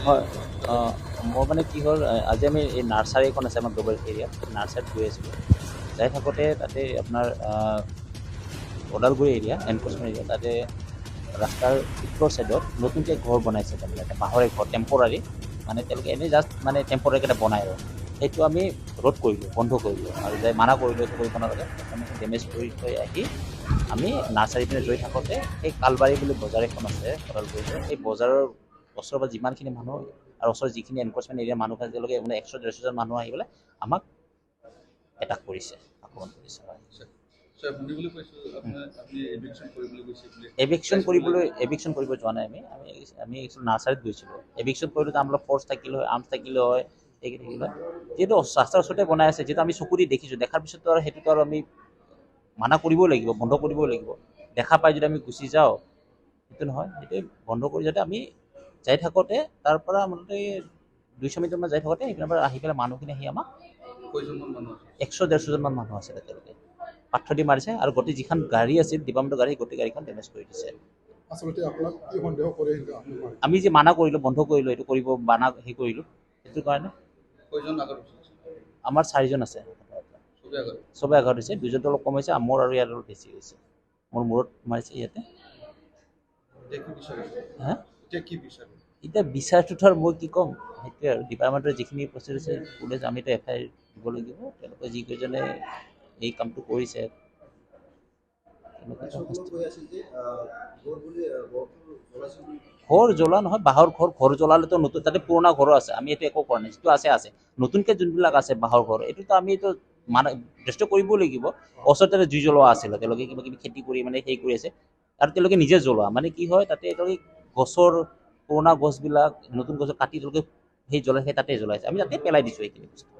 হয় মই মানে কি হ'ল আজি আমি এই নাৰ্চাৰী এখন আছে আমাৰ গ্ল'বেল এৰিয়াত নাৰ্চাৰীত গৈ আছিলোঁ যাই থাকোঁতে তাতে আপোনাৰ ওদালগুৰি এৰিয়া এনফৰ্চমেণ্ট এৰিয়া তাতে ৰাস্তাৰ উত্তৰ ছাইডত নতুনকৈ ঘৰ বনাইছে তাৰমানে এটা বাঁহৰে ঘৰ টেম্পৰাৰী মানে তেওঁলোকে এনেই জাষ্ট মানে টেম্পৰাৰীকৈ এটা বনাই আৰু সেইটো আমি ৰোধ কৰিলোঁ বন্ধ কৰিলোঁ আৰু যে মানা কৰিলোঁ এইটো কৰিব নালাগে আমি ডেমেজ কৰি থৈ আহি আমি নাৰ্চাৰী পিনে গৈ থাকোঁতে এই কালবাৰী বুলি বজাৰ এখন আছে ওদালগুৰিত এই বজাৰৰ ওচৰৰ পৰা যিমানখিনি মানুহ আৰু ওচৰৰ যিখিনি এনফৰ্চমেণ্ট এৰিয়া মানুহ আছে তেওঁলোকে মানে 100-150জন মানুহ আহি পেলাই আমাক এটাক কৰিছে আক্ৰমণ কৰিছে এভিকশ্যন কৰিব যোৱা নাই আমি নাৰ্চাৰীত গৈছিলোঁ এভিকশ্যন কৰিলোঁ আমাৰ ফৰ্চ থাকিলে হয় আৰ্মছ থাকিলে হয় এইখিনি থাকিলে হয় যিহেতু ৰাস্তাৰ ওচৰতে বনাই আছে যিহেতু আমি চকু দি দেখিছোঁ দেখাৰ পিছতো আৰু সেইটোতো আৰু আমি মানা কৰিবই লাগিব বন্ধ কৰিবই লাগিব দেখা পাই যদি আমি গুচি যাওঁ সেইটো নহয় সেইটোৱে বন্ধ কৰি যাতে আমি যাই থাকোঁতে তাৰ পৰা মোটামুটি 200 মিটাৰমান যাই থাকোঁতে সেইপিনৰ পৰা আহি পেলাই মানুহখিনি আহি আমাক 100-150জন মানুহ আছিলে তেওঁলোকে পাথৰ দি মাৰিছে আৰু গোটেই যিখন গাড়ী আছিল ডিপাৰ্টমেণ্টৰ গাড়ী গোটেই গাড়ীখন ডেমেজ কৰি দিছে আচলতে আপোনাক কি সন্দেহ কৰে আমি যে মানা কৰিলোঁ বন্ধ কৰিলোঁ এইটো কৰিব মানা হেৰি কৰিলোঁ সেইটো কাৰণে আমাৰ 4জন আছে চবেই আঘাত হৈছে 2জনটো অলপ কম হৈছে মোৰ আৰু ইয়াত অলপ বেছি হৈছে মোৰ মূৰত মাৰিছে ইয়াতে হা এতিয়া বিচাৰটোতো আৰু মই কি ক'ম সেইটোৱে আৰু ডিপাৰ্টমেণ্টৰ যিখিনি প্ৰচেছ আছে পুলিচ আমিতো FIR দিব লাগিব তেওঁলোকে যিকেইজনে এই কামটো কৰিছে ঘৰ জ্বলা নহয় বাঁহৰ ঘৰ জ্বলালেতো নতুন তাতে পুৰণা ঘৰো আছে আমি এইটো একো কৰা নাই যিটো আছে নতুনকৈ যোনবিলাক আছে বাঁহৰ ঘৰ এইটোতো আমি এইটো মানে ডিষ্ট্ৰয় কৰিবই লাগিব ওচৰতে জুই জ্বলোৱা আছিলে তেওঁলোকে কিবা কিবি খেতি কৰি মানে হেৰি কৰি আছে আৰু তেওঁলোকে নিজে জ্বলোৱা মানে কি হয় তাতে তেওঁলোকে গছৰ পুৰণা গছবিলাক নতুন গছ কাটি তেওঁলোকে সেই জ্বলাই সেই তাতে জ্বলাইছে আমি তাতে পেলাই দিছোঁ এইখিনি বস্তু